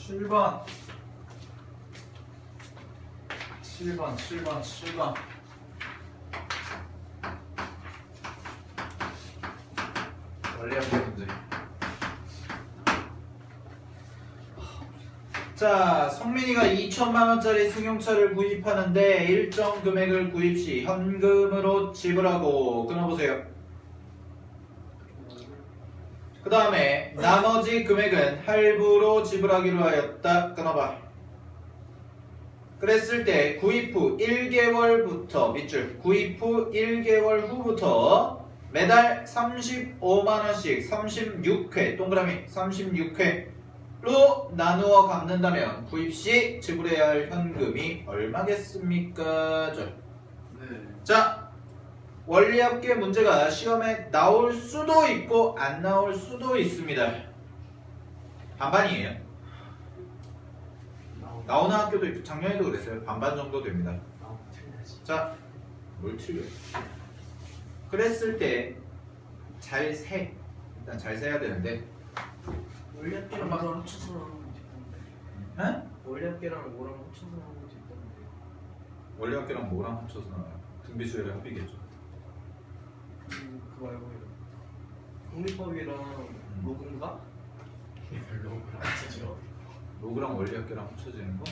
7번 7번 원리합계 문제. 자, 성민이가 2천만 원짜리 승용차를 구입하는데 일정 금액을 구입 시 현금으로 지불하고 끊어보세요. 그 다음에 나머지 금액은 할부로 지불하기로 하였다. 끊어봐. 그랬을 때 구입 후 1개월부터 밑줄 구입 후 1개월 후부터 매달 35만원씩 36회 동그라미 36회로 나누어 갚는다면 구입 시 지불해야 할 현금이 얼마겠습니까? 자, 원리합계 문제가 시험에 나올 수도 있고 안 나올 수도 있습니다. 반반이에요. 나오는 학교도 있고 작년에도 그랬어요. 반반 정도 됩니다. 자, 뭘 틀려요? 그랬을 때 잘 세. 일단 잘 세야 되는데 원리합계랑 뭐랑 합쳐서 나오는 것도 있던데. 응? 원리합계랑 뭐랑 합쳐서 나오는 것도 있던데. 원리합계랑 뭐랑 합쳐서 나와요? 등비수열의 합이겠죠. 그거 말고 공리법이랑 로그인가? 로그랑 합쳐져. 로그랑 원리합계랑 합쳐지는 거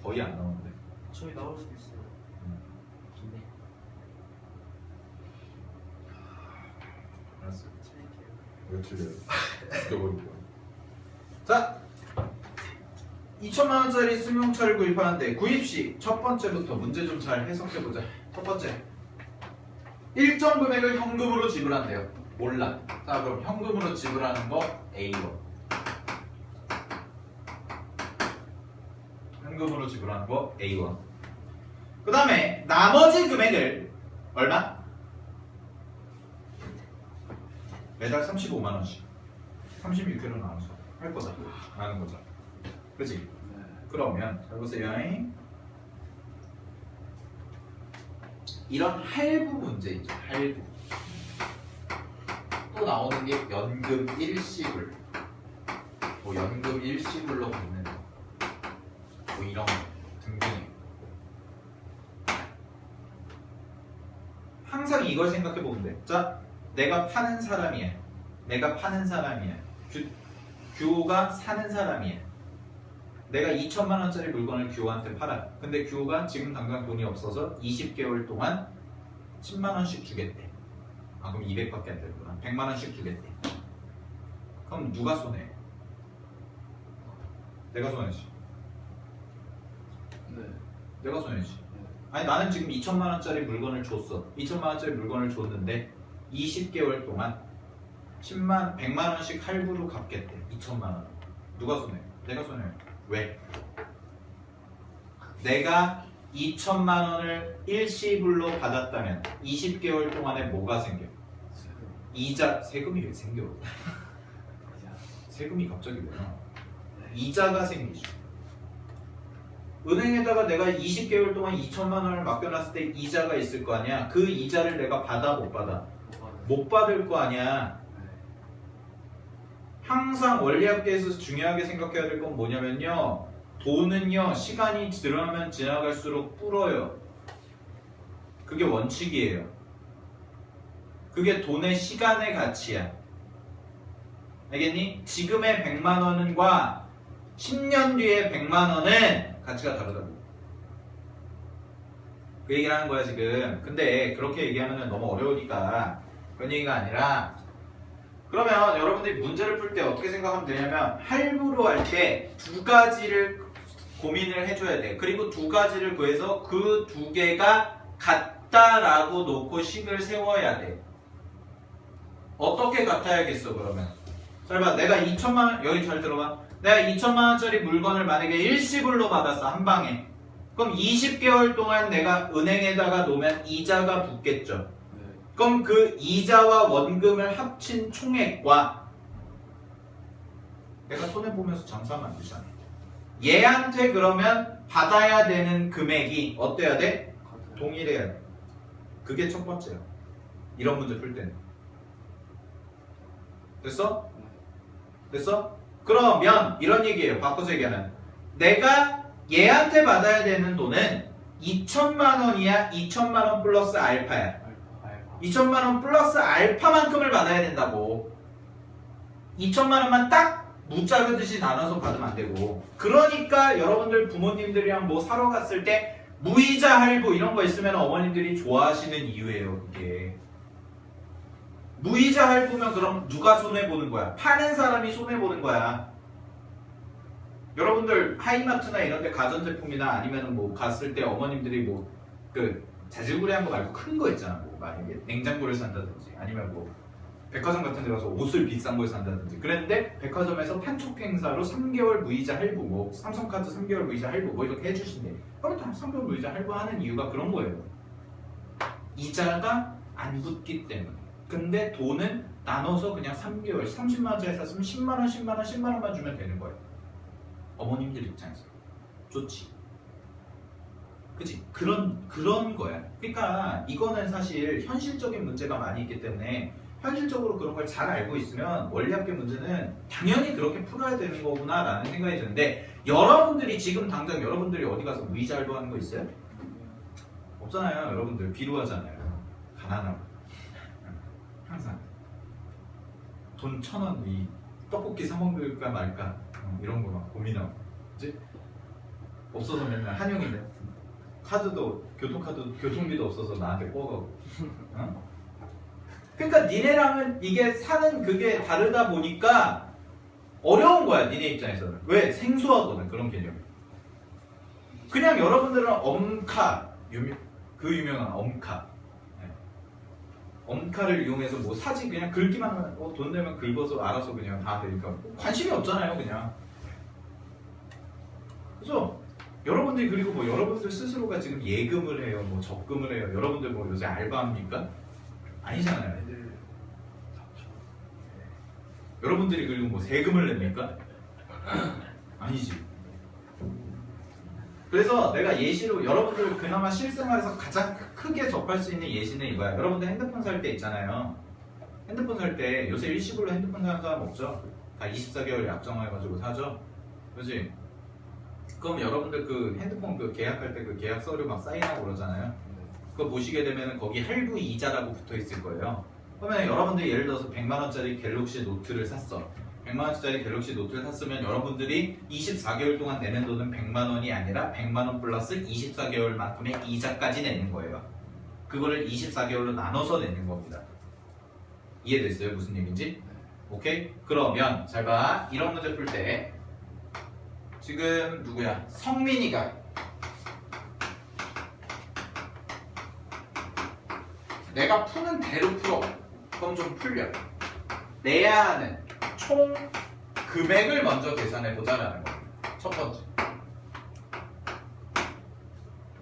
거의 안 나오는데. 저희 나올 수도 있어요. 긴데. 알았어. 차이게요. 왜 틀려요? 죽여버릴 거야. 자, 2천만 원짜리 승용차를 구입하는데 구입 시 첫 번째부터 문제 좀 잘 해석해 보자. 첫 번째, 일정 금액을 현금으로 지불한대요. 몰라. 자, 그럼 현금으로 지불하는 거 A1. 현금으로 지불하는 거 A1. 그 다음에 나머지 금액을 얼마? 매달 35만 원씩 36회로 나눠서 할 거다. 하는 거죠. 그치? 그러면 잘 보세요. 이런 할부 문제 있죠. 할부. 또 나오는 게 연금 일시불. 뭐 연금 일시불로 갚는 거. 뭐 이런 거 등등이. 항상 이걸 생각해 보면 돼. 자, 내가 파는 사람이야. 내가 파는 사람이야. 규호가 사는 사람이야. 내가 2천만 원짜리 물건을 규호한테 팔아. 근데 규호가 지금 당장 돈이 없어서 20개월 동안 10만 원씩 주겠대. 아, 그럼 200밖에 안 되구나. 100만 원씩 주겠대. 그럼 누가 손해? 내가 손해지. 네. 내가 손해지. 아니, 나는 지금 2천만 원짜리 물건을 줬어. 2천만 원짜리 물건을 줬는데 20개월 동안 100만 원씩 할부로 갚겠대. 2천만 원. 누가 손해? 내가 손해. 왜? 내가 2천만 원을 일시불로 받았다면 20개월 동안에 뭐가 생겨? 이자. 세금이 왜 생겨? 세금이 갑자기 왜 나와? 이자가 생기죠. 은행에다가 내가 20개월 동안 2천만 원을 맡겨놨을 때 이자가 있을 거 아니야. 그 이자를 내가 받아 못 받아? 못 받을 거 아니야. 항상 원리합계에서 중요하게 생각해야 될 건 뭐냐면요, 돈은요 시간이 지나면 지나갈수록 불어요. 그게 원칙이에요. 그게 돈의 시간의 가치야. 알겠니? 지금의 100만 원과 10년 뒤에 100만 원은 가치가 다르다고. 그 얘기를 하는 거야 지금. 근데 그렇게 얘기하면 너무 어려우니까 그런 얘기가 아니라, 그러면 여러분들이 문제를 풀 때 어떻게 생각하면 되냐면, 할부로 할 때 두 가지를 고민을 해줘야 돼. 그리고 두 가지를 구해서 그 두 개가 같다라고 놓고 식을 세워야 돼. 어떻게 같아야겠어 그러면? 잘 봐. 내가 2천만 원, 여기 잘 들어봐. 내가 2천만 원짜리 물건을 만약에 일시불로 받았어. 한 방에. 그럼 20개월 동안 내가 은행에다가 놓으면 이자가 붙겠죠. 그럼 그 이자와 원금을 합친 총액과 내가 손해보면서 장사하면 안 되잖아. 얘한테 그러면 받아야 되는 금액이 어때야 돼? 동일해야 돼. 그게 첫 번째야. 이런 문제 풀 때는. 됐어? 됐어? 그러면 이런 얘기예요. 바꿔서 얘기하면 내가 얘한테 받아야 되는 돈은 2천만 원이야, 2천만 원 플러스 알파야. 2천만 원 플러스 알파만큼을 받아야 된다고. 2천만 원만 딱 무짜르듯이 나눠서 받으면 안 되고. 그러니까 여러분들 부모님들이랑 뭐 사러 갔을 때 무이자 할부 이런 거 있으면 어머님들이 좋아하시는 이유예요. 그게 무이자 할부면 그럼 누가 손해보는 거야? 파는 사람이 손해보는 거야. 여러분들 하이마트나 이런 데 가전제품이나 아니면 뭐 갔을 때 어머님들이 뭐 그 자질구레한 거 말고 큰 거 있잖아. 뭐 만약에 냉장고를 산다든지 아니면 뭐 백화점 같은 데 가서 옷을 비싼 걸 산다든지 그랬는데 백화점에서 판촉 행사로 3개월 무이자 할부 뭐 삼성카드 3개월 무이자 할부 뭐 이렇게 해주신대. 그럼 다 3개월 무이자 할부하는 이유가 그런 거예요. 이자가 안 붙기 때문에. 근데 돈은 나눠서 그냥 3개월 30만 원짜리 샀으면 10만 원 10만 원 10만 원만 주면 되는 거예요. 어머님들 입장에서 좋지. 그치? 그런 거야. 그러니까 이거는 사실 현실적인 문제가 많이 있기 때문에 현실적으로 그런 걸 잘 알고 있으면 원리합계 문제는 당연히 그렇게 풀어야 되는 거구나 라는 생각이 드는데 여러분들이 지금 당장 여러분들이 어디 가서 무이자 할부하는 거 있어요? 없잖아요. 여러분들 비루하잖아요. 가난하고 항상 돈 1,000원 이 떡볶이 사 먹을까 말까 이런 거 막 고민하고 그치? 없어서 맨날 한영인데 카드도 교통비도 없어서 나한테 꿔가고 그러니까 니네랑은 이게 사는 그게 다르다 보니까 어려운 거야 니네 입장에서는. 왜? 생소하거든 그런 개념이. 그냥 여러분들은 엄카 그 유명한 엄카 엄카를 이용해서 뭐 사지 그냥 긁기만 하면 돈 내면 긁어서 알아서 그냥 다 되니까 관심이 없잖아요 그냥. 그래서 여러분들이 그리고 뭐 여러분들 스스로가 지금 예금을 해요 뭐 적금을 해요. 여러분들 뭐 요새 알바합니까? 아니잖아요. 여러분들이 그리고 뭐 세금을 냅니까? 아니지. 그래서 내가 예시로 여러분들 그나마 실생활에서 가장 크게 접할 수 있는 예시는 이거야. 여러분들 핸드폰 살 때 있잖아요. 핸드폰 살 때 요새 일시불로 핸드폰 사는 사람 없죠? 다 24개월 약정해가지고 사죠? 그렇지? 그럼 여러분들 그 핸드폰 그 계약할 때 그 계약 서류 막 사인하고 그러잖아요. 그거 보시게 되면 거기 할부 이자라고 붙어 있을 거예요. 그러면 여러분들이 예를 들어서 100만 원짜리 갤럭시 노트를 샀어. 100만 원짜리 갤럭시 노트를 샀으면 여러분들이 24개월 동안 내는 돈은 100만 원이 아니라 100만 원 플러스 24개월만큼의 이자까지 내는 거예요. 그거를 24개월로 나눠서 내는 겁니다. 이해됐어요? 무슨 얘기인지? 오케이? 그러면 잘 봐. 이런 문제 풀 때 지금 누구야? 성민이가 내가 푸는 대로 풀어. 그럼 좀 풀려. 내야 하는 총 금액을 먼저 계산해 보자라는 겁니다. 첫 번째.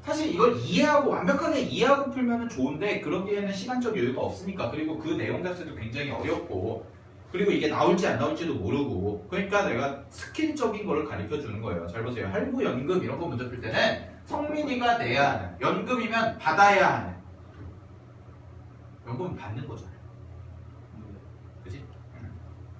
사실 이걸 이해하고 완벽하게 이해하고 풀면 좋은데 그러기에는 시간적 여유가 없으니까. 그리고 그 내용 자체도 굉장히 어렵고 그리고 이게 나올지 안 나올지도 모르고 그러니까 내가 스킬적인 거를 가르쳐 주는 거예요. 잘 보세요. 할부, 연금 이런 거 문제 풀 때는 성민이가 내야 하는 연금이면 받아야 하는 연금은 받는 거잖아요. 그지?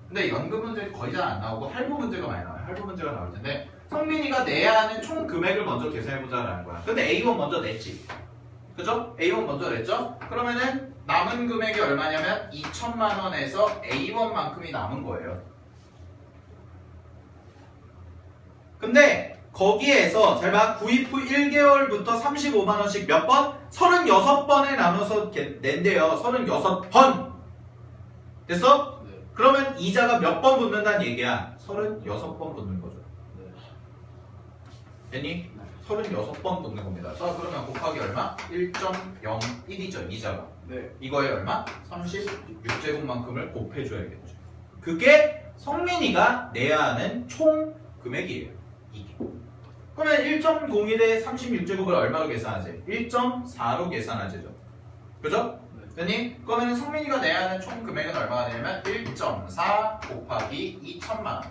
근데 연금 문제 거의 잘 안 나오고 할부 문제가 많이 나와요. 할부 문제가 나올 텐데 성민이가 내야 하는 총 금액을 먼저 계산해보자라는 거야. 근데 A1 먼저 냈지. 그죠? A1 먼저 냈죠? 그러면은 남은 금액이 얼마냐면 2천만 원에서 A1만큼이 남은 거예요. 근데 거기에서 잘 봐. 구입 후 1개월부터 35만 원씩 몇 번? 36번에 나눠서 낸대요. 36번. 됐어? 네. 그러면 이자가 몇 번 붙는다는 얘기야? 36번 붙는 거죠. 네. 됐니? 36번 붙는 겁니다. 자, 그러면 곱하기 얼마? 1.01이죠, 이자가. 네. 이거에 얼마? 36제곱만큼을 곱해줘야겠죠. 그게 성민이가 내야 하는 총 금액이에요. 이게. 그러면 1.01에 36제곱을 얼마로 계산하지? 1.4로 계산하죠. 그죠? 됐니? 그러면 성민이가 내야 하는 총 금액은 얼마가 되냐면 1.4 곱하기 2천만 원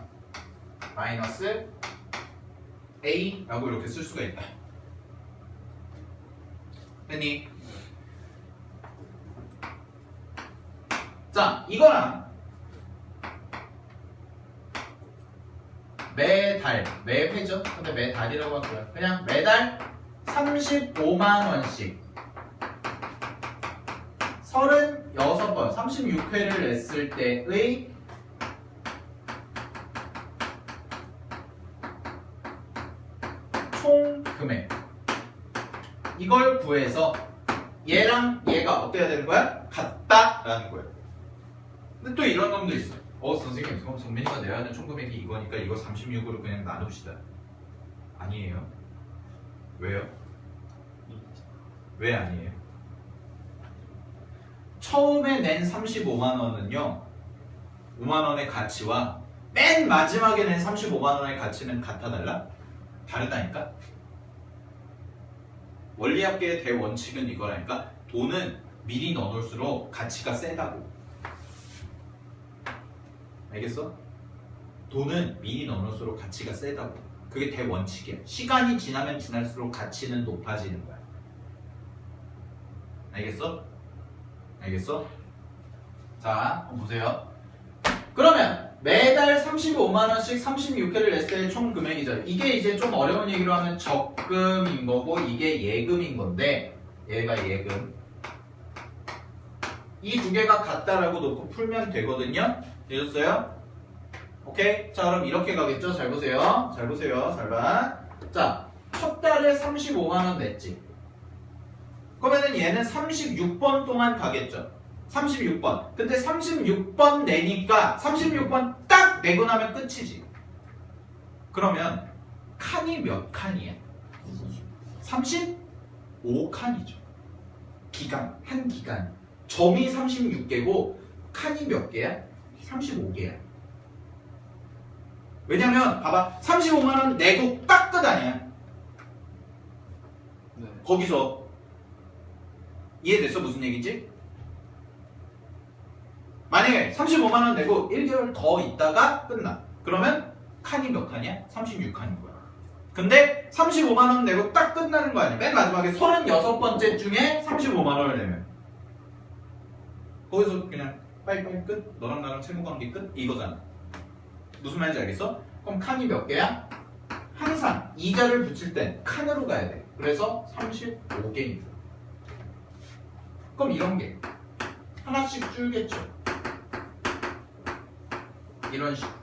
마이너스 A라고 이렇게 쓸 수가 있다. 됐니? 자, 이거랑 매달, 매회죠? 근데 매달이라고 할게요. 그냥 매달 35만 원씩 36번, 36회를 냈을 때의 총 금액. 이걸 구해서 얘랑 얘가 어때야 되는 거야? 같다라는 거예요. 근데 또 이런 놈도 있어. 선생님, 그럼 성민이가 내야 하는 총 금액이 이거니까 이거 36으로 그냥 나눕시다. 아니에요. 왜요? 왜 아니에요? 처음에 낸 35만 원은요, 5만 원의 가치와 맨 마지막에 낸 35만 원의 가치는 같아 달라? 다르다니까? 원리학계의 대원칙은 이거라니까. 돈은 미리 넣어놓을수록 가치가 세다고. 알겠어? 돈은 미리 넣어놓을수록 가치가 세다고. 그게 대원칙이야. 시간이 지나면 지날수록 가치는 높아지는 거야. 알겠어? 알겠어? 자, 한번 보세요. 그러면 매달 35만 원씩 36회를 냈을 때의 총 금액이죠. 이게 이제 좀 어려운 얘기로 하면 적금인 거고 이게 예금인 건데 얘가 예금. 이 두 개가 같다라고 놓고 풀면 되거든요. 되셨어요? 오케이? 자, 그럼 이렇게 가겠죠? 잘 보세요. 잘 보세요. 잘 봐. 자, 첫 달에 35만 원 냈지. 그러면은 얘는 36번 동안 가겠죠. 36번. 근데 36번 내니까 36번 딱 내고 나면 끝이지. 그러면 칸이 몇 칸이야? 35칸이죠. 기간, 한 기간. 점이 36개고 칸이 몇 개야? 35개야. 왜냐면 봐봐. 35만 원 내고 딱 끝 아니야. 네. 거기서 이해됐어? 무슨 얘기지? 만약에 35만 원 내고 1개월 더 있다가 끝나. 그러면 칸이 몇 칸이야? 36칸인 거야. 근데 35만 원 내고 딱 끝나는 거 아니야? 맨 마지막에 36번째 중에 35만 원을 내면 거기서 그냥 빨리빨리 끝. 너랑 나랑 채무 관계 끝. 이거잖아. 무슨 말인지 알겠어? 그럼 칸이 몇 개야? 항상 이자를 붙일 땐 칸으로 가야 돼. 그래서 35개입니다. 그럼 이런 게 하나씩 줄겠죠. 이런 식으로.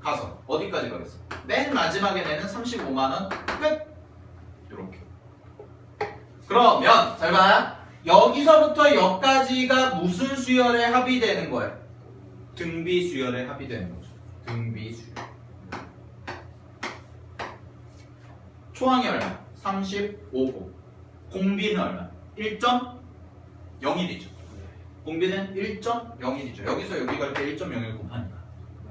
가서 어디까지 가겠어? 맨 마지막에 내는 35만 원 끝. 이렇게. 그러면 잘 봐. 여기서부터 여기까지가 무슨 수열에 합의되는 거예요? 등비 수열에 합의되는 거죠. 등비 수열. 초항이 얼마? 35고. 공비는 얼마? 1.01이죠. 공비는 1.01이죠. 여기서 여기 갈 때 1.01 곱하니까.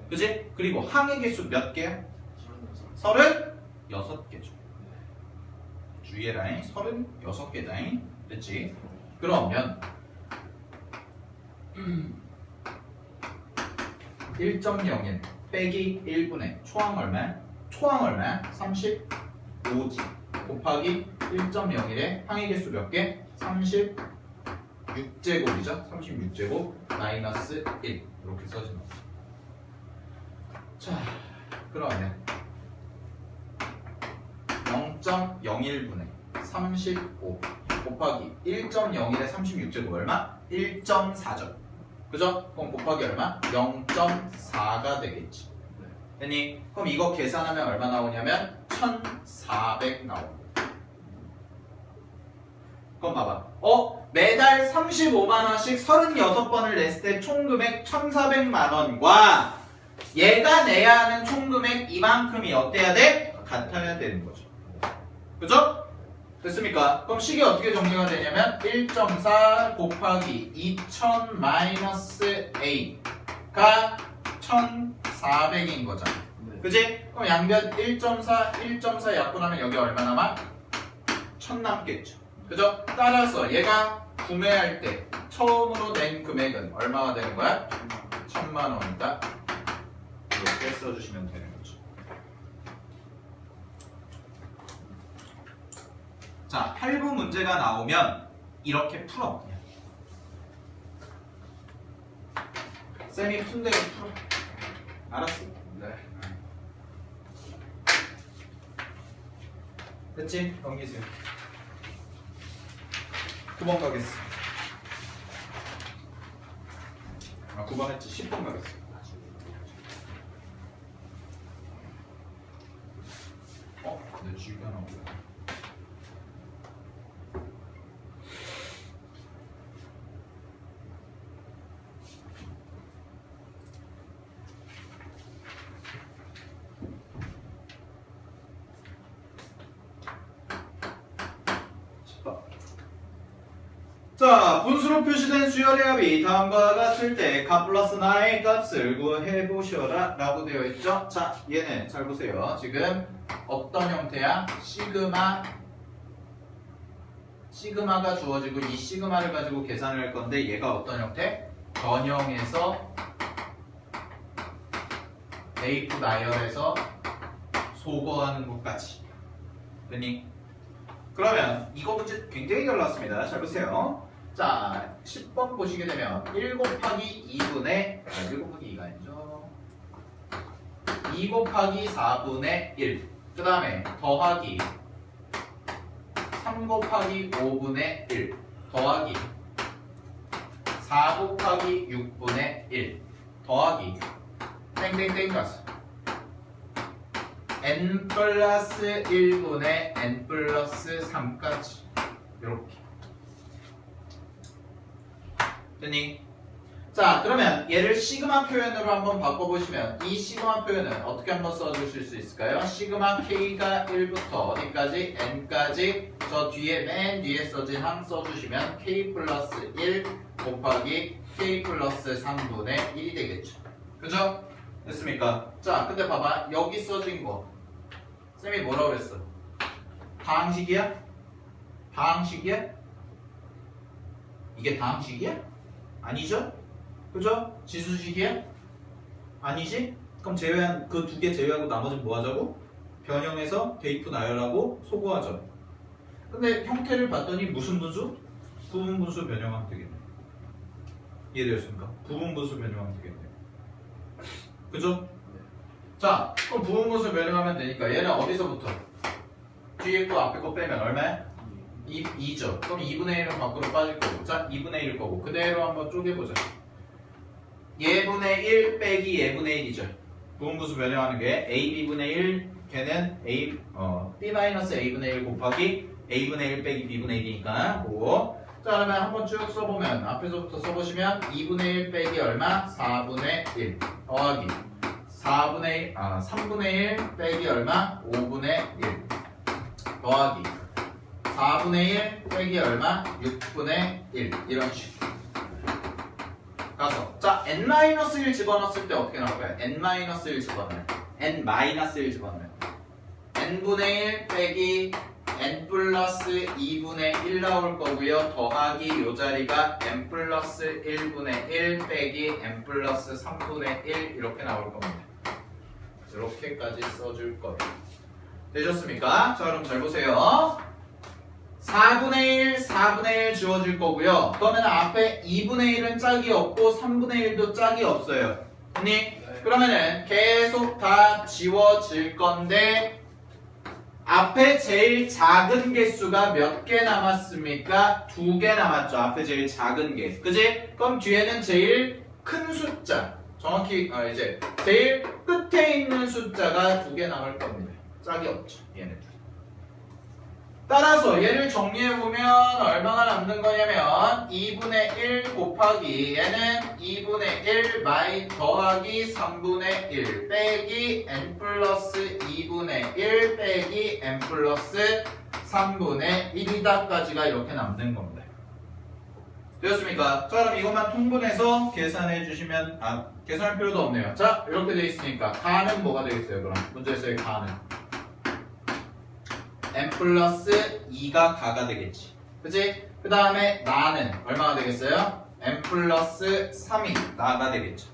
그지? 그리고 항의 개수 몇 개야? 36개죠. 주위의 라인 36개다잉. 됐지? 그러면 1.01 빼기 1분의 초항 얼마야? 초항 얼마야? 35지 곱하기 1.01에 항의 개수 몇 개? 36제곱이죠? 36제곱 마이너스 1 이렇게 써지는 거죠. 자, 그러면 0.01분의 35 곱하기 1.01에 36제곱 얼마? 1.4죠. 그죠? 그럼 곱하기 얼마? 0.4가 되겠지. 됐니? 그럼 이거 계산하면 얼마 나오냐면 1,400 나옵니다. 그럼 봐봐. 매달 35만원씩 36번을 냈을 때 총금액 1,400만원과 얘가 내야 하는 총금액 이만큼이 어때야 돼? 같아야 되는 거죠. 그죠? 됐습니까? 그럼 식이 어떻게 정리가 되냐면 1.4 곱하기 2000 마이너스 A가 1400인 거잖아. 네. 그지? 그럼 양변 1.4 약분하면 여기 얼마 남아? 1000 남겠죠. 그죠? 따라서 얘가 구매할 때 처음으로 낸 금액은 얼마가 되는 거야? 1000만 원이다. 이렇게 써주시면 되는 거죠. 자, 할부 문제가 나오면 이렇게 풀어. 쌤이 푼 대로 풀어. 알았어? 네. 됐지? 넘기세요. 9번 가겠어. 아 9번 했지. 10번 가겠어. 내 쥐가 나오고. 자, 분수로 표시된 수열의 합이 다음과 같을 때 값 플러스 나의 값을 구해보셔라 라고 되어 있죠. 자, 얘는 잘 보세요. 지금 어떤 형태야? 시그마가 주어지고 이 시그마를 가지고 계산을 할 건데 얘가 어떤 형태? 변형해서 네이프 나열해서 소거하는 것까지. 됐니? 그러면 이거 문제 굉장히 잘 나왔습니다. 잘 보세요. 자, 10번 보시게 되면 1 곱하기 2분의 1 곱하기 2가 아니죠. 2 곱하기 4분의 1. 그 다음에 더하기 3 곱하기 5분의 1 더하기 4 곱하기 6분의 1 더하기 땡땡땡 가서 n 플러스 1분의 n 플러스 3까지 이렇게 됐니? 자, 그러면 얘를 시그마 표현으로 한번 바꿔보시면 이 시그마 표현은 어떻게 한번 써주실 수 있을까요? 시그마 k가 1부터 어디까지? n까지 저 뒤에 맨 뒤에 써진 항 써주시면 k 플러스 1 곱하기 k 플러스 3분의 1이 되겠죠. 그죠? 됐습니까? 자, 근데 봐봐. 여기 써진 거 쌤이 뭐라고 그랬어? 다항식이야? 다항식이야? 이게 다항식이야? 아니죠? 그죠? 지수식이야? 아니지? 그럼 제외한 그 두 개 제외하고 나머지는 뭐 하자고? 변형해서 대입부 나열하고 소거하죠. 근데 형태를 봤더니 무슨 분수? 부분분수 변형하면 되겠네. 이해되셨습니까? 부분분수 변형하면 되겠네. 그죠? 자, 그럼 부분분수 변형하면 되니까 얘는 어디서부터? 뒤에 거 앞에 거 빼면 얼마야? 2죠. 그럼 2분의 1은 밖으로 빠질 거고. 자, 2분의 1일 거고. 그대로 한번 쪼개보자. 얘분의 1 빼기 얘분의 1이죠. 부분분수 변형하는 게 AB분의 1, 걔는 B-A분의 1 곱하기 A분의 1 빼기 B분의 1이니까 그거. 자, 그러면 한번 쭉 써보면 앞에서부터 써보시면 2분의 1 빼기 얼마? 4분의 1 더하기 3분의 1 빼기 얼마? 5분의 1 더하기 4분의 1 빼기 얼마? 6분의 1 이런 식으로 가서 자 n-1 집어넣었을 때 어떻게 나올까요? n-1 집어넣으면 n-1 집어넣으면 n분의 1 빼기 n 플러스 2분의 1 나올 거고요. 더하기 요 자리가 n 플러스 1분의 1 빼기 n 플러스 3분의 1 이렇게 나올 겁니다. 이렇게까지 써줄 거예요. 되셨습니까? 자, 그럼 잘 보세요. 4분의 1 지워질 거고요. 그러면 앞에 2분의 1은 짝이 없고 3분의 1도 짝이 없어요. 됐니? 네. 그러면은 계속 다 지워질 건데 앞에 제일 작은 개수가 몇 개 남았습니까? 2개 남았죠. 앞에 제일 작은 개. 그지? 그럼 뒤에는 제일 큰 숫자. 정확히 이제 제일 끝에 있는 숫자가 2개 남을 겁니다. 짝이 없죠. 얘네들. 따라서 얘를 정리해보면 얼마가 남는 거냐면 2분의 1 곱하기 얘는 2분의 1 마이 더하기 3분의 1 빼기 n 플러스 2분의 1 빼기 n 플러스 3분의 1이다까지가 이렇게 남는 겁니다. 되었습니까? 자, 그럼 이것만 통분해서 계산해 주시면 계산할 필요도 없네요. 자, 이렇게 돼 있으니까 가는 뭐가 되겠어요? 그럼 문제에서의 가는 n 플러스 2가 가가 되겠지. 그치? 그 다음에 나는 얼마가 되겠어요? n 플러스 3이 나가 되겠죠.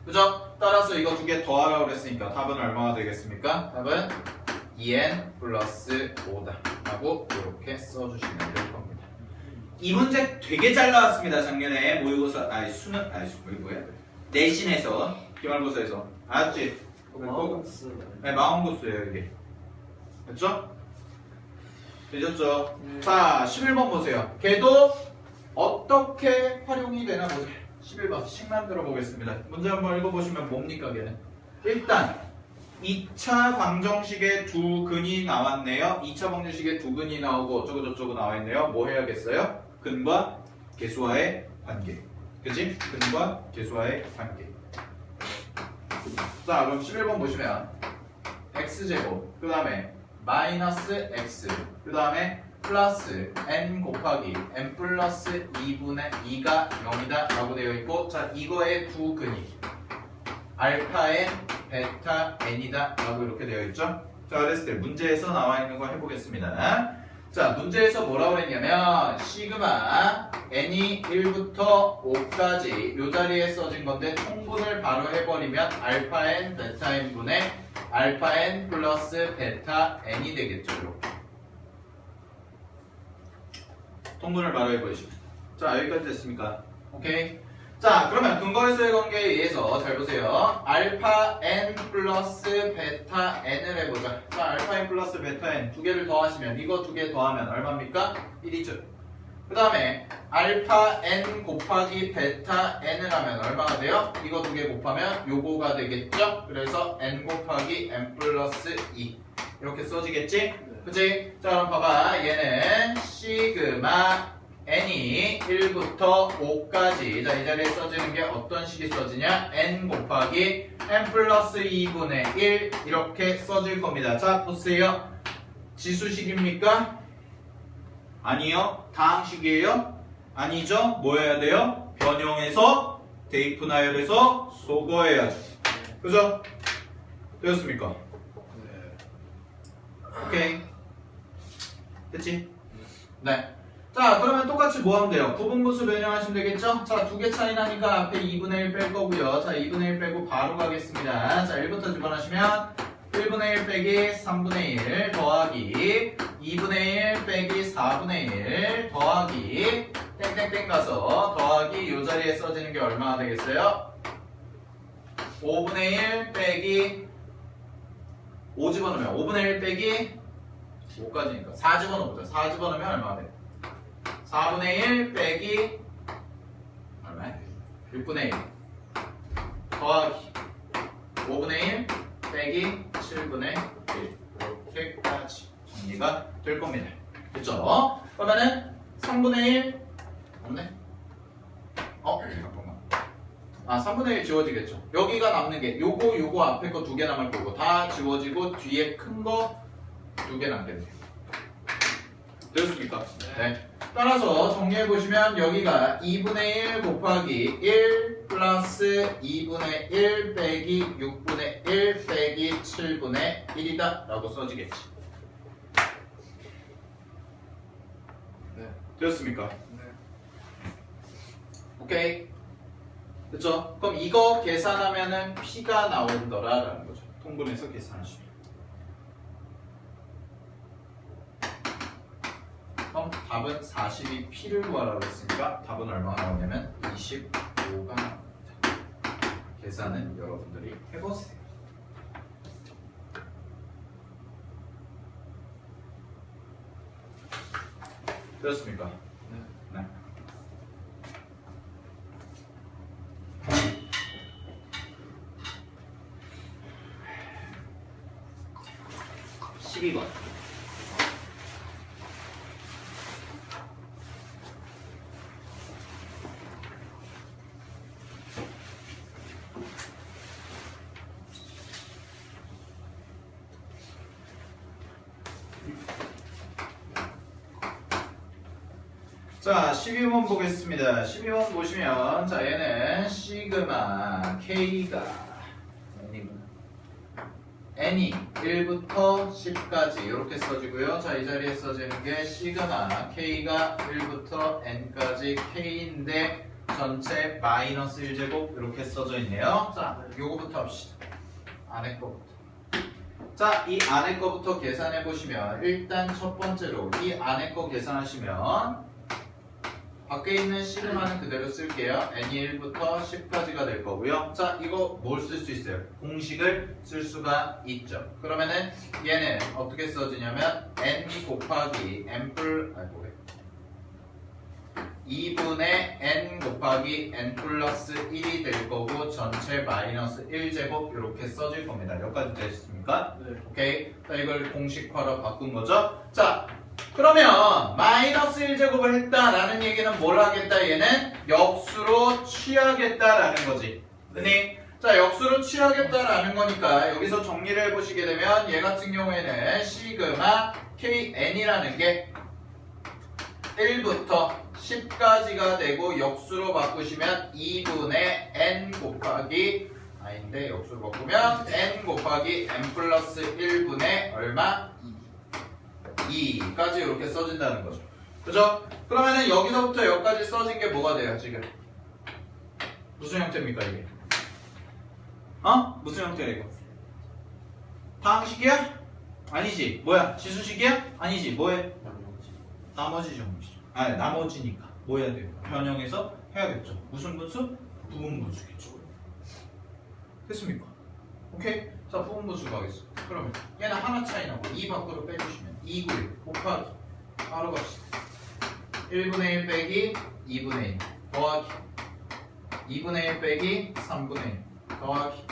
그죠? 따라서 이거 두 개 더하라고 그랬으니까 답은 얼마가 되겠습니까? 답은 2n 플러스 5다 라고 이렇게 써주시면 될 겁니다. 이 문제 되게 잘 나왔습니다. 작년에 모의고사 수능 뭐야? 내신에서 기말고사에서 알았지? 마우스. 네, 마운고스예요 이게. 됐죠? 되셨죠? 네. 자, 11번 보세요. 걔도 어떻게 활용이 되나 보세요. 11번 식만 들어보겠습니다. 문제 한번 읽어보시면 뭡니까 걔는? 일단 2차 방정식에 두 근이 나왔네요. 2차 방정식에 두 근이 나오고 어쩌고저쩌고 나와있네요. 뭐 해야겠어요? 근과 계수와의 관계. 그치? 근과 계수와의 관계. 자, 그럼 11번 보시면 x제곱, 그 다음에 마이너스 x, 그 다음에 플러스 n 곱하기 n 플러스 2분의 2가 0이다 라고 되어 있고, 자, 이거의 두 근이 알파 n, 베타 n이다 라고 이렇게 되어 있죠. 자, 그랬을 때 문제에서 나와 있는 거 해보겠습니다. 자, 문제에서 뭐라고 했냐면 시그마 n이 1부터 5까지 이 자리에 써진 건데 통분을 바로 해버리면 알파 n, 베타 n 분의 알파 n 플러스 베타 n이 되겠죠. 이렇게. 통분을 바로 해버리시면. 자, 여기까지 됐습니까? 오케이. 자, 그러면 근거에서의 관계에 의해서 잘 보세요. 알파 n 플러스 베타 n을 해보자. 자, 알파 n 플러스 베타 n 두 개를 더하시면 이거 두 개 더하면 얼마입니까? 1이죠. 그 다음에 알파 n 곱하기 베타 n을 하면 얼마가 돼요? 이거 두 개 곱하면 요거가 되겠죠? 그래서 n 곱하기 n 플러스 2 이렇게 써지겠지? 그치? 자, 그럼 봐봐. 얘는 시그마 n이 1부터 5까지. 자, 이 자리에 써지는 게 어떤 식이 써지냐? n 곱하기 n 플러스 2분의 1 이렇게 써질 겁니다. 자, 보세요. 지수식입니까? 아니요. 다항식이에요? 아니죠. 뭐 해야 돼요? 변형해서 대입 나열해서 소거해야죠. 그죠? 되었습니까? 오케이. 됐지? 네. 자, 그러면 똑같이 뭐 하면 돼요? 구분분수 변형하시면 되겠죠? 자, 두 개 차이 나니까 앞에 2분의 1 뺄 거고요. 자, 2분의 1 빼고 바로 가겠습니다. 자, 1부터 집어넣으시면 1분의 1 빼기 3분의 1 더하기 2분의 1 빼기 4분의 1 더하기 땡땡땡 가서 더하기 이 자리에 써지는 게 얼마나 되겠어요? 5분의 1 빼기 5 집어넣으면 5분의 1 빼기 5까지니까 4 집어넣어보자. 4 집어넣으면 얼마나 돼? 4분의 1 빼기 얼마야? 6분의 1 더하기 5분의 1 빼기 7분의 1 이렇게까지 정리가 될 겁니다. 됐죠? 그러면은 3분의 1 없네? 잠깐만. 3분의 1 지워지겠죠. 여기가 남는 게 요거 앞에 거 두 개 남을 거고 다 지워지고 뒤에 큰 거 두 개 남겠네요. 되었습니까? 네. 따라서 정리해보시면 여기가 2분의 1 곱하기 1 플러스 2분의 1 빼기 6분의 1 빼기 7분의 1이다 라고 써지겠지. 네. 되었습니까? 네. 오케이. 그쵸? 그럼 이거 계산하면은 P가 나온더라 라는 거죠. 통분해서 계산하시면. 그럼 답은 40이 P를 구하라고 했으니까 답은 얼마가 나오냐면 25가 나옵니다. 계산은 여러분들이 해보세요. 되었습니까? 네. 네. (12번) 자, 12번 보겠습니다. 12번 보시면, 자, 얘는 시그마 K가 n이 1부터 10까지 이렇게 써지고요. 자, 이 자리에 써지는 게 시그마 K가 1부터 n까지 K인데 전체 마이너스 1제곱 이렇게 써져 있네요. 자, 요거부터 합시다. 안에 거부터. 자, 이 안에 거부터 계산해 보시면 일단 첫 번째로 이 안에 거 계산하시면 밖에 있는 시그마는 그대로 쓸게요. n이 1부터 10까지가 될 거고요. 자, 이거 뭘 쓸 수 있어요? 공식을 쓸 수가 있죠. 그러면은 얘는 어떻게 써지냐면 n 곱하기 n 플 아니 뭐래 2분의 n 곱하기 n 플러스 1이 될 거고 전체 마이너스 1제곱 이렇게 써질 겁니다. 여기까지 되셨습니까? 네. 오케이. 자, 이걸 공식화로 바꾼 거죠. 자, 그러면 마이너스 1제곱을 했다라는 얘기는 뭘 하겠다? 얘는 역수로 취하겠다라는 거지. 그니? 자, 역수로 취하겠다라는 거니까 여기서 정리를 해보시게 되면 얘 같은 경우에는 시그마 kn이라는 게 1부터 10까지가 되고 역수로 바꾸시면 2분의 n 곱하기 아닌데 역수로 바꾸면 n 곱하기 n 플러스 1분의 얼마? 2까지 이렇게 써진다는 거죠. 그죠? 그러면은 여기서부터 여기까지 써진 게 뭐가 돼요, 지금? 무슨 형태입니까, 이게? 무슨 형태야, 이거? 다항식이야? 아니지. 뭐야? 지수식이야? 아니지. 뭐해? 나머지 정식. 아니, 나머지니까. 뭐 해야 돼요? 변형해서 해야겠죠. 무슨 분수? 부분분수겠죠. 됐습니까? 오케이? 자, 부분분수 가겠어. 그러면 얘는 하나 차이 나고 2 밖으로 빼주시면 2, 9, 1 곱하기 바로 갑시다. 1분의 1 빼기 2분의 1 더하기 2분의 1 빼기 3분의 1 더하기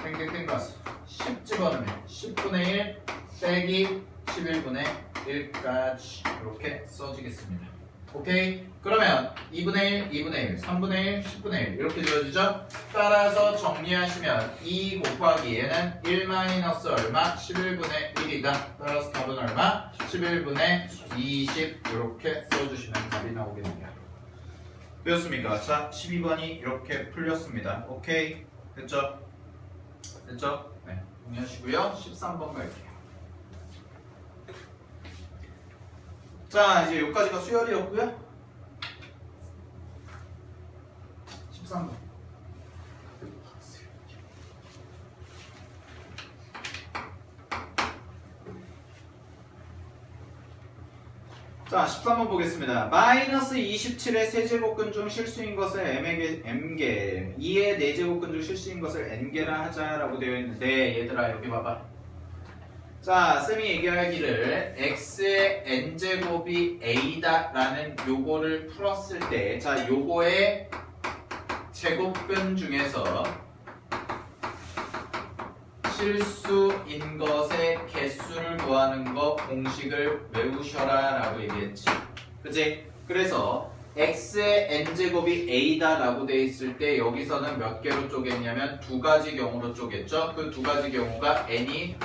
땡땡땡 가서 10 집어넣으면 10분의 1 빼기 11분의 1까지 이렇게 써지겠습니다. 오케이? 그러면 2분의 1, 2분의 1, 3분의 1, 10분의 1 이렇게 지어지죠? 따라서 정리하시면 2 곱하기 얘는 1 마이너스 얼마? 11분의 1이다. 따라서 답은 얼마? 11분의 20 이렇게 써주시면 답이 나오게 됩니다. 되었습니까? 자, 12번이 이렇게 풀렸습니다. 오케이? 됐죠? 됐죠? 네, 정리하시고요. 13번 갈게요. 자, 이제 여기까지가 수열이었고요. 13번. 자, 13번 보겠습니다. 마이너스 27의 세제곱근 중 실수인 것을 m개, 2의 4제곱근 중 실수인 것을 n개라 하자라고 되어 있는데 얘들아 여기 봐봐. 자, 쌤이 얘기하기를 x의 n제곱이 a다 라는 요거를 풀었을 때 자, 요거의 제곱근 중에서 실수인 것의 개수를 구하는 거 공식을 외우셔라 라고 얘기했지. 그치? 그래서 x의 n제곱이 a다 라고 돼 있을 때 여기서는 몇 개로 쪼갰냐면 두 가지 경우로 쪼갰죠. 그 두 가지 경우가 n이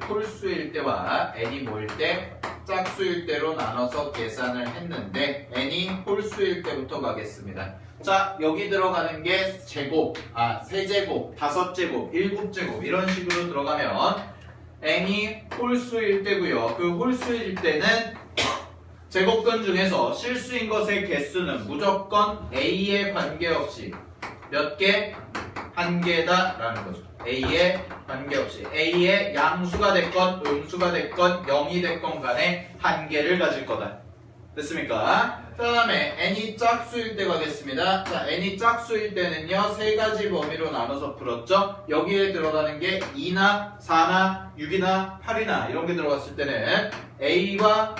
홀수일 때와 n이 뭐일 때? 짝수일 때로 나눠서 계산을 했는데 n이 홀수일 때부터 가겠습니다. 자, 여기 들어가는 게 제곱, 세제곱, 5제곱, 7제곱 이런 식으로 들어가면 n이 홀수일 때고요. 그 홀수일 때는 제곱근 중에서 실수인 것의 개수는 무조건 a에 관계없이 몇 개? 한 개다 라는 거죠. a에 관계없이 a의 양수가 됐건 음수가 됐건 0이 됐건 간에 한 개를 가질 거다. 됐습니까? 그 다음에 n이 짝수일 때 가겠습니다. 자, n이 짝수일 때는요 세 가지 범위로 나눠서 풀었죠. 여기에 들어가는 게 2나 4나 6이나 8이나 이런 게 들어갔을 때는 a가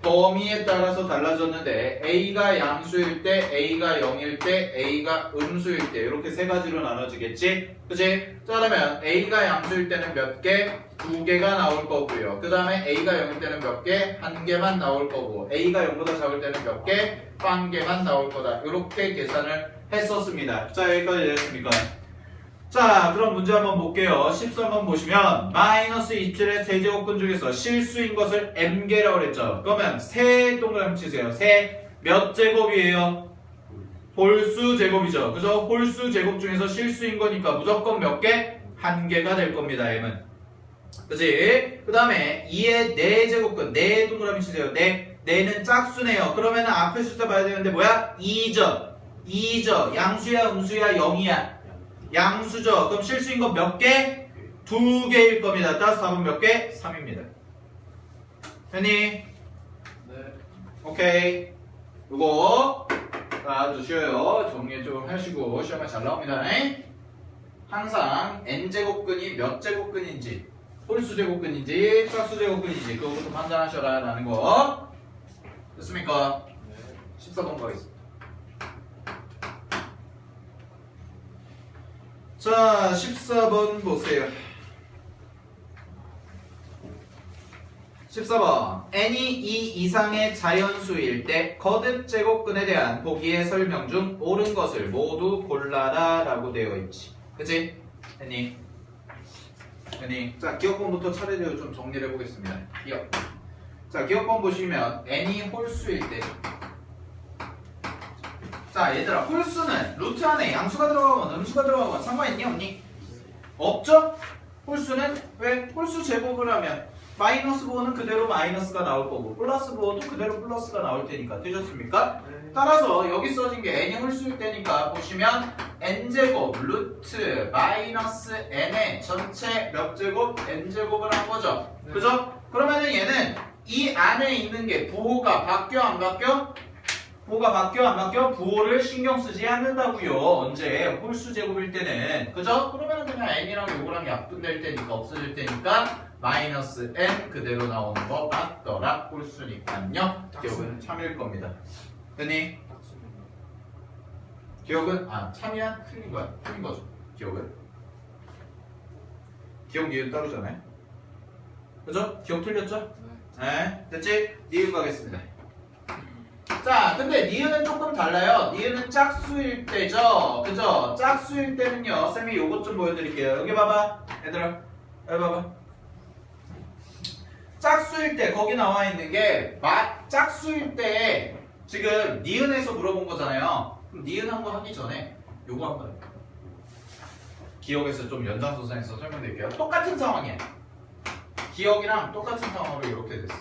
범위에 따라서 달라졌는데 a가 양수일 때, a가 0일 때, a가 음수일 때 이렇게 세 가지로 나눠지겠지? 그치? 자, 그러면 a가 양수일 때는 몇 개? 2개가 나올 거고요. 그 다음에 a가 0일 때는 몇 개? 1개만 나올 거고 a가 0보다 작을 때는 몇 개? 1개만 나올 거다. 이렇게 계산을 했었습니다. 자, 여기까지 됐습니까? 자, 그럼 문제 한번 볼게요. 13번 보시면 마이너스 27의 세제곱근 중에서 실수인 것을 m개라고 그랬죠. 그러면 세 동그라미 치세요. 세 몇 제곱이에요? 홀수 제곱이죠. 그죠? 홀수 제곱 중에서 실수인 거니까 무조건 몇 개? 한 개가 될 겁니다. m은. 그치? 그 다음에 2의 4제곱근 4 동그라미 치세요. 4는 짝수네요. 그러면 앞에 숫자 봐야 되는데 뭐야? 2죠. 2죠. 양수야 음수야 0이야. 양수죠. 그럼 실수인 건 몇 개? 2개일 겁니다. 따라서 답은 몇 개? 3입니다. 됐니? 네. 오케이. 요거 아주 쉬워요. 정리 좀 하시고 시험에 잘 나옵니다. 항상 n제곱근이 몇 제곱근인지 홀수 제곱근인지 짝수 제곱근인지 그거부터 판단하셔라 라는 거 됐습니까? 14번 가겠습니다. 자 14번 보세요. 14번 n이 2 이상의 자연수일 때 거듭 제곱근에 대한 보기의 설명 중 옳은 것을 모두 골라라 라고 되어 있지. 그치? 했니? 자 기억번부터 차례대로 좀 정리를 해보겠습니다. 기억. 자 기억번 보시면 n이 홀수일 때 자 얘들아 홀수는 루트 안에 양수가 들어가건 음수가 들어가건 상관있니 없니? 없죠? 홀수는 왜? 홀수 제곱을 하면 마이너스 부호는 그대로 마이너스가 나올 거고 플러스 부호도 그대로 플러스가 나올 테니까 되셨습니까? 따라서 여기 써진 게 n이 홀수일 때니까 보시면 n제곱 루트 마이너스 n의 전체 몇 제곱? n제곱을 한 거죠. 그죠? 그러면은 얘는 이 안에 있는 게 부호가 바뀌어 안 바뀌어? 부호가 바뀌어 안 바뀌어? 부호를 신경 쓰지 않는다고요. 언제? 홀수 제곱일 때는. 그죠? 그러면은 그냥 n이랑 요거랑 약분될 테니까 없어질 테니까 마이너스 n 그대로 나오는 거 맞더라. 홀수니까요. 기억은 참일 겁니다. 됐니? 기억은? 참이야? 틀린 거야? 틀린 거죠. 기억은? 기억 니은 따르잖아요. 그죠? 기억 틀렸죠? 네. 됐지? 니은 가겠습니다. 자, 근데 니은은 조금 달라요. 니은은 짝수일 때죠. 그죠? 짝수일 때는요. 쌤이 요것 좀 보여드릴게요. 여기 봐봐. 얘들아. 여기 봐봐. 짝수일 때 거기 나와 있는 게 짝수일 때 지금 니은에서 물어본 거잖아요. 그럼 니은 한 거 하기 전에 요거 한번 해볼게요. 기억에서 좀 연장선상에서 설명드릴게요. 똑같은 상황이에요. 기억이랑 똑같은 상황으로 이렇게 됐어.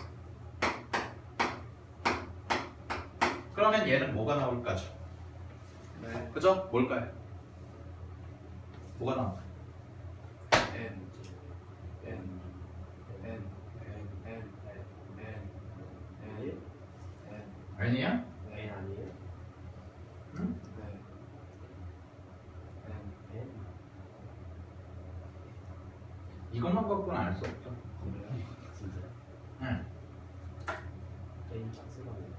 그러면 얘는 뭐가 나올까죠? 네. 그죠? 뭘까요? 뭐가 나올까요? N N N N N N N N 아니야? N 아니에요? 응? 네. N N 이것만 갖고는 알 수 없죠. 그래요? 진짜요? 응. N 짝수라고.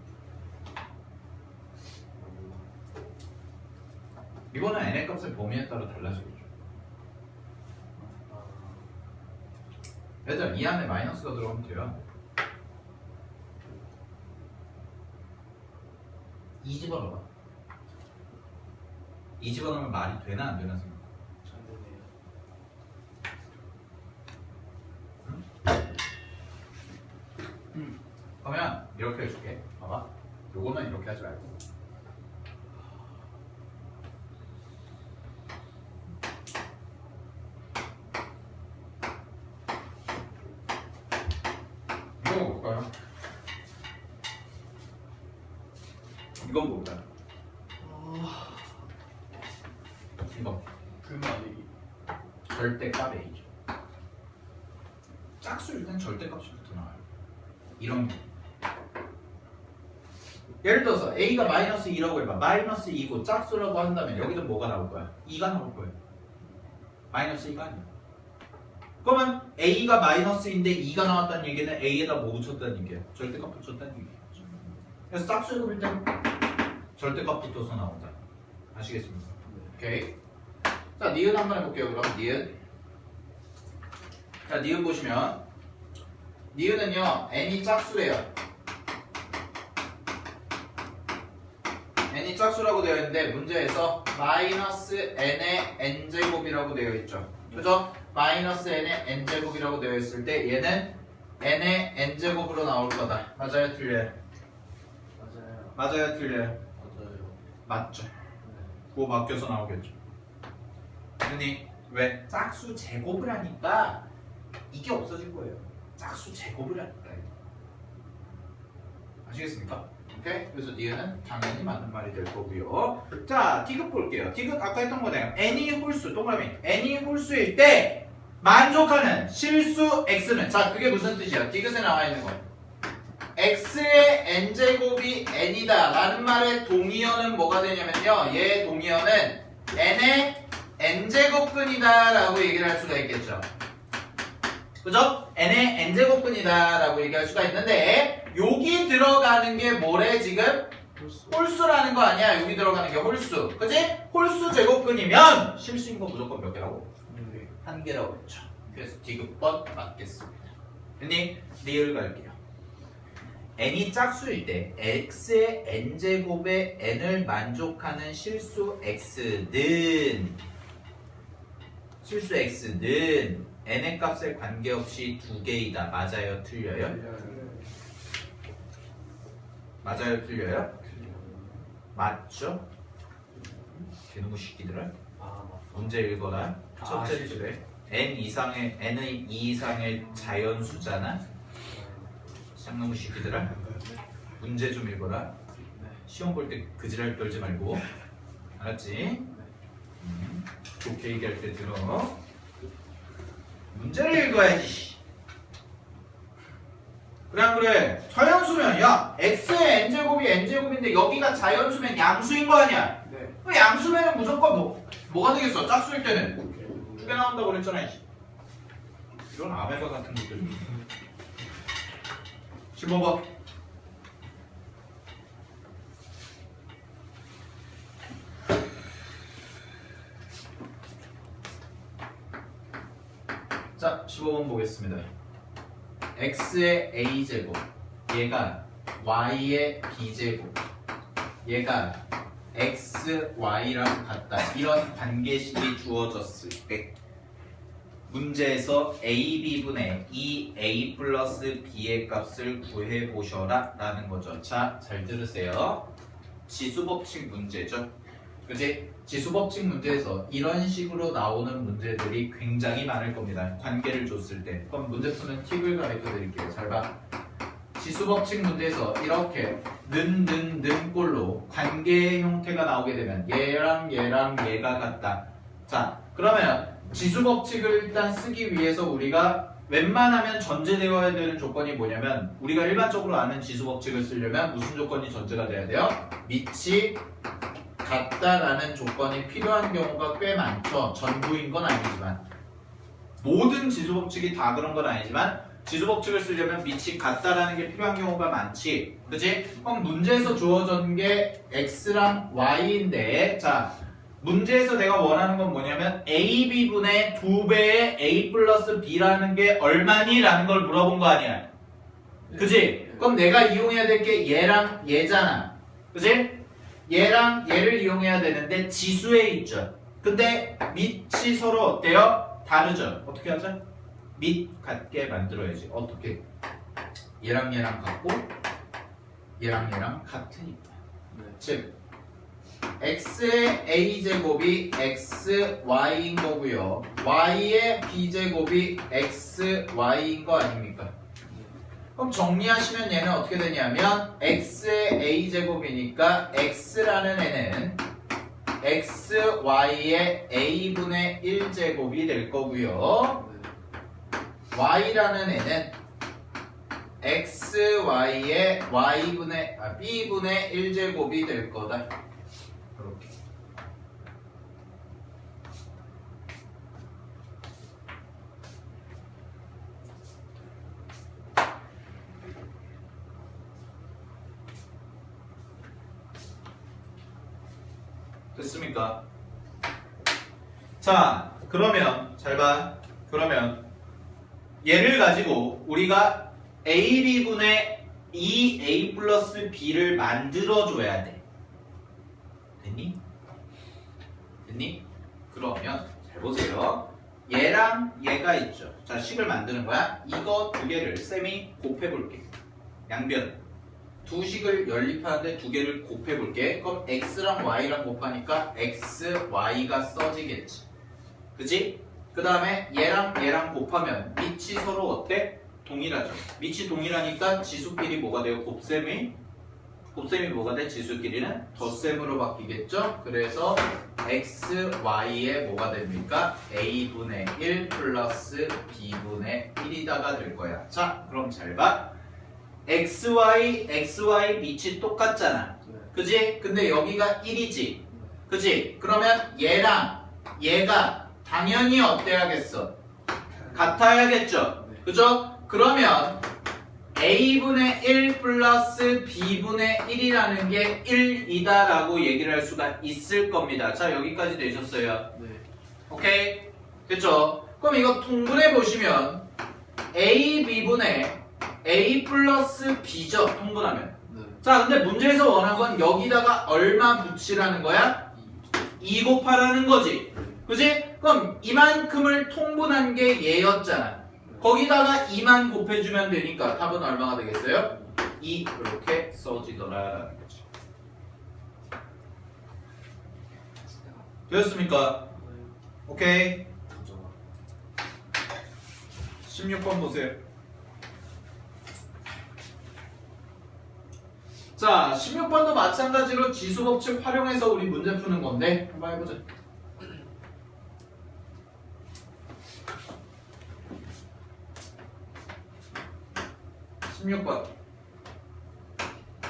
이거는 n의 값의 범위에 따라 달라지겠죠. 얘들아 이 안에 마이너스가 들어가면 돼요. 이 집어넣어봐. 이 집어넣으면 말이 되나 안 되나 생각. 안 되네요. 그러면 이렇게 해줄게. 봐봐. 요거는 이렇게 하지 말고. 이거 볼까요? 이건 뭘까요? 이거 불만이기. 절대값 A죠. 짝수일 땐 절대값이부터 나와요. 이런 게. 예를 들어서 A가 마이너스 2라고 해봐. 마이너스 2고 짝수라고 한다면 여기도 뭐가 나올 거야? 2가 나올 거예요. 마이너스 2가 아니야. 그러면 A가 마이너스인데 2가 나왔다는 얘기는 A에다 뭐 붙였다는 얘기야? 절대값 붙였다는 얘기죠. 그래서 짝수일 땐 절대값 붙어서 나온다. 아시겠습니까? 오케이. 자, 니은 한번 해볼게요. 그럼 니은. 자, 니은 보시면 니은은요 n이 짝수래요. n이 짝수라고 되어 있는데 문제에서 마이너스 n의 n제곱이라고 되어 있죠. 그죠? 마이너스 n의 n제곱이라고 되어 있을 때 얘는 n의 n제곱으로 나올 거다. 맞아요? 틀려요? 맞아요. 맞아요? 틀려요? 맞아요. 맞죠. 네. 그거 바뀌어서 나오겠죠. 아니 왜? 짝수 제곱을 하니까 이게 없어질 거예요. 짝수 제곱을 하니까. 아시겠습니까? 오케이? 그래서 니은은 당연히 맞는 말이 될 거고요. 자, 디귿 볼게요. 디귿 아까 했던 거네요. n이 홀수, 동그라미. n이 홀수일 때 만족하는 실수 x는 자, 그게 무슨 뜻이야? 디귿에 나와 있는 거예요. x의 n제곱이 n이다 라는 말의 동의어는 뭐가 되냐면요, 얘 동의어는 n의 n제곱근이다 라고 얘기를 할 수가 있겠죠. 그죠? n의 n제곱근이다 라고 얘기할 수가 있는데, 여기 들어가는 게 뭐래 지금? 홀수라는 거 아니야? 여기 들어가는 게 홀수, 그지? 홀수 제곱근이면 실수인 거 무조건 몇 개라고? 한 개라고 했죠. 그래서 디귿번 맞겠습니다. 됐니? 리을 갈게요. n이 짝수일 때 x의 n제곱의 n을 만족하는 실수 x는 n의 값에 관계없이 두 개이다. 맞아요? 틀려요? 맞아요? 틀려요? 맞죠? 개놈의 새끼들아. 문제 읽어라. 첫째 줄에 n의 2 이상의 자연수잖아. 쌍놈의 새끼들아. 문제 좀 읽어라. 시험 볼 때 그지랄 떨지 말고. 알았지? 좋게 얘기할 때 들어. 문제를 읽어야지. 그래 안 그래? 자연수면 야 x의 n제곱이 n제곱인데 여기가 자연수면 양수인 거 아니야? 네. 그 양수면은 무조건 뭐가 되겠어? 짝수일 때는 두 개 나온다고 그랬잖아. 이런 아메바 같은 것들. 15번. 자, 15번 보겠습니다. x의 a제곱, 얘가 y의 b제곱, 얘가 xy랑 같다. 이런 관계식이 주어졌을 때 문제에서 a,b분의 2a 플러스 b의 값을 구해보셔라 라는 거죠. 자, 잘 들으세요. 지수법칙 문제죠. 그치? 지수법칙 문제에서 이런 식으로 나오는 문제들이 굉장히 많을 겁니다. 관계를 줬을 때. 그럼 문제 푸는 팁을 가르쳐 드릴게요. 잘 봐. 지수법칙 문제에서 이렇게 는 꼴로 관계의 형태가 나오게 되면 얘랑 얘가 같다. 자, 그러면 지수법칙을 일단 쓰기 위해서 우리가 웬만하면 전제되어야 되는 조건이 뭐냐면, 우리가 일반적으로 아는 지수법칙을 쓰려면 무슨 조건이 전제가 돼야 돼요? 밑이 같다라는 조건이 필요한 경우가 꽤 많죠. 전부인 건 아니지만, 모든 지수법칙이 다 그런 건 아니지만 지수법칙을 쓰려면 밑이 같다라는 게 필요한 경우가 많지. 그치? 그럼 문제에서 주어진 게 x랑 y인데, 자, 문제에서 내가 원하는 건 뭐냐면 ab분의 2배의 a 플러스 b라는 게 얼마니? 라는 걸 물어본 거 아니야. 그치? 그럼 내가 이용해야 될 게 얘랑 얘잖아. 그치? 얘랑 얘를 이용해야 되는데 지수에 있죠. 근데 밑이 서로 어때요? 다르죠. 어떻게 하죠? 밑 같게 만들어야지. 어떻게? 얘랑 같고 얘랑 같으니까. 즉 x의 a제곱이 xy인 거고요, y의 b제곱이 xy인 거 아닙니까? 그럼 정리하시면 얘는 어떻게 되냐면 x의 a제곱이니까 x라는 애는 xy의 a분의 1제곱이 될 거고요, y라는 애는 xy의 b분의 1제곱이 될 거다. 이렇게. 됐습니까? 자, 그러면 잘 봐. 그러면 얘를 가지고 우리가 ab분의 2a 플러스 b를 만들어줘야 돼. 됐니? 그러면 잘 보세요. 얘랑 얘가 있죠. 자, 식을 만드는 거야. 이거 두 개를 쌤이 곱해볼게. 양변 두 식을 연립하는데 두 개를 곱해볼게. 그럼 x랑 y랑 곱하니까 xy가 써지겠지. 그치? 그 다음에 얘랑 곱하면 밑이 서로 어때? 동일하죠. 밑이 동일하니까 지수끼리 뭐가 돼요? 곱셈이 뭐가 돼? 지수끼리는 덧셈으로 바뀌겠죠? 그래서 xy에 뭐가 됩니까? a분의 1 플러스 b분의 1이다가 될 거야. 자, 그럼 잘 봐. xy 밑이 똑같잖아. 네. 그지? 근데 여기가 1이지. 그지? 그러면 얘랑 얘가 당연히 어때야겠어? 같아야겠죠? 네. 그죠? 그러면 a분의 1 플러스 b분의 1이라는 게 1이다 라고 얘기를 할 수가 있을 겁니다. 자, 여기까지 되셨어요. 네. 오케이? 됐죠? 그럼 이거 통분해 보시면 a, b분의 a 플러스 b죠, 통분하면. 네. 자, 근데 문제에서 원한 건 여기다가 얼마 붙이라는 거야? 2 곱하라는 거지. 그지? 그럼 이만큼을 통분한 게 얘였잖아. 거기다가 2만 곱해주면 되니까 답은 얼마가 되겠어요? 2 이렇게 써지더라라는 거지. 되었습니까? 오케이. 16번 보세요. 자, 16번도 마찬가지로 지수법칙 활용해서 우리 문제 푸는 건데 한번 해보자. 16번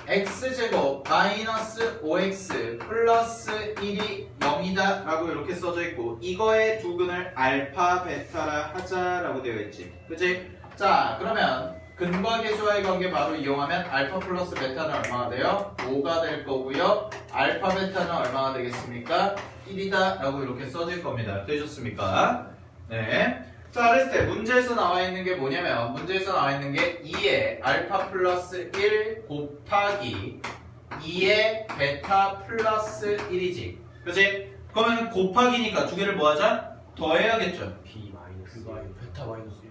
x제곱 마이너스 5x 플러스 1이 0이다 라고 이렇게 써져 있고 이거의 두근을 알파 베타라 하자라고 되어 있지. 그치? 자, 그러면 근과 계수와의 관계 바로 이용하면 알파 플러스 베타는 얼마가 돼요? 5가 될 거고요. 알파 베타는 얼마가 되겠습니까? 1이다 라고 이렇게 써질 겁니다. 되셨습니까? 네. 자, 그랬을 때 문제에서 나와 있는 게 뭐냐면 문제에서 나와 있는 게 2의 알파 플러스 1 곱하기 2의 베타 플러스 1이지. 그치? 그러면 곱하기니까 두 개를 뭐 하자? 더해야겠죠. B 마이너스 베타 마이너스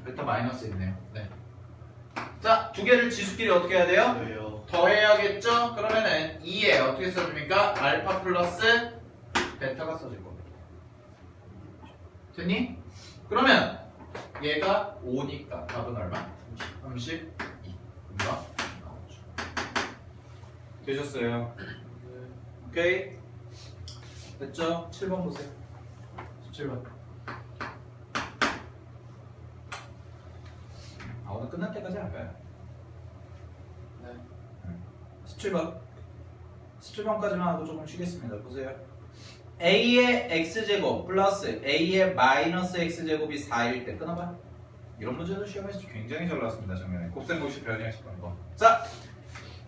베타 마이너스 있네요. 네. 자, 두 개를 지수끼리 어떻게 해야 돼요? 왜요? 더해야겠죠? 그러면은 2에 어떻게 써줍니까? 알파 플러스 베타가 써질 겁니다. 됐니? 그러면 얘가 5니까 답은 얼마? 32. 뭔가 나오죠. 되셨어요? 오케이? 됐죠? 7번 보세요. 17번. 아, 오늘 끝날 때까지 할까요? 네. 17번. 17번까지만 하고 조금 쉬겠습니다. 보세요. a의 x제곱 플러스 a의 마이너스 x제곱이 4일 때 끊어봐. 이런 문제도 시험에서 굉장히 잘 나왔습니다. 작년에 곱셈공식 변형식 번. 자,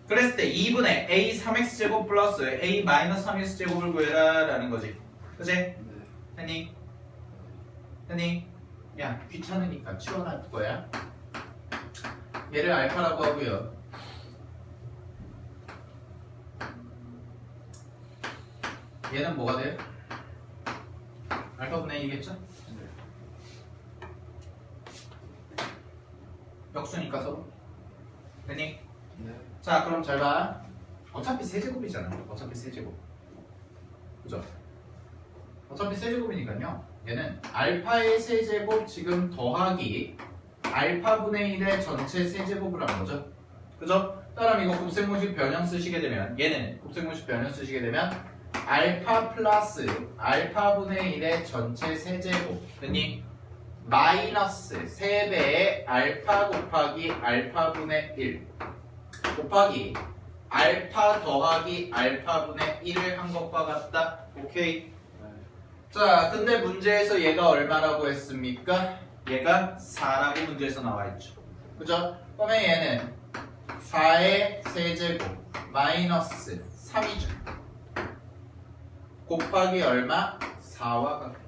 그랬을 때 2분의 a 3x제곱 플러스 a 마이너스 3x제곱을 구해라 라는 거지. 그치? 네. 했니? 했니? 야, 귀찮으니까 치워놔 거야. 얘를 알파라고 하고요. 얘는 뭐가 돼요? 알파분의 1이겠죠? 역수니까 서로. 됐니? 네. 자, 그럼 잘 봐. 어차피 세제곱이잖아. 어차피 세제곱. 그죠? 어차피 세제곱이니까요. 얘는 알파의 세제곱 지금 더하기 알파분의 1의 전체 세제곱을 한 거죠. 그죠? 따라면 이거 곱셈공식 변형 쓰시게 되면 얘는 곱셈공식 변형 쓰시게 되면 알파 플러스 알파분의 1의 전체 세제곱 됐니? 마이너스 3배의 알파 곱하기 알파분의 1 곱하기 알파 더하기 알파분의 1을 한 것과 같다. 오케이? 자, 근데 문제에서 얘가 얼마라고 했습니까? 얘가 4라고 문제에서 나와 있죠. 그죠? 그러면 얘는 4의 세제곱 마이너스 3이죠. 곱하기 얼마? 4와 같아.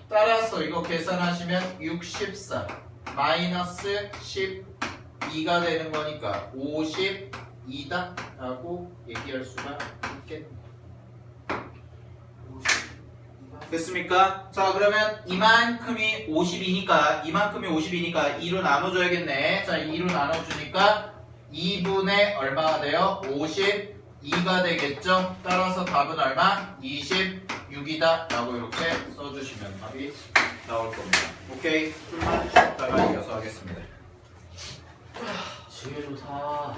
따라서 이거 계산하시면 64 마이너스 12가 되는 거니까 52다 라고 얘기할 수가 있겠네요. 됐습니까? 자, 그러면 이만큼이 52니까 2로 나눠줘야겠네. 자, 2로 나눠주니까 2분의 얼마가 돼요? 52가 되겠죠? 따라서 답은 얼마? 26이다 라고 이렇게 써주시면 답이 나올 겁니다. 오케이? 풀만 쉬었다가 이어서 하겠습니다. 지혜 좋다.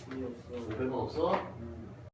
500원 없어?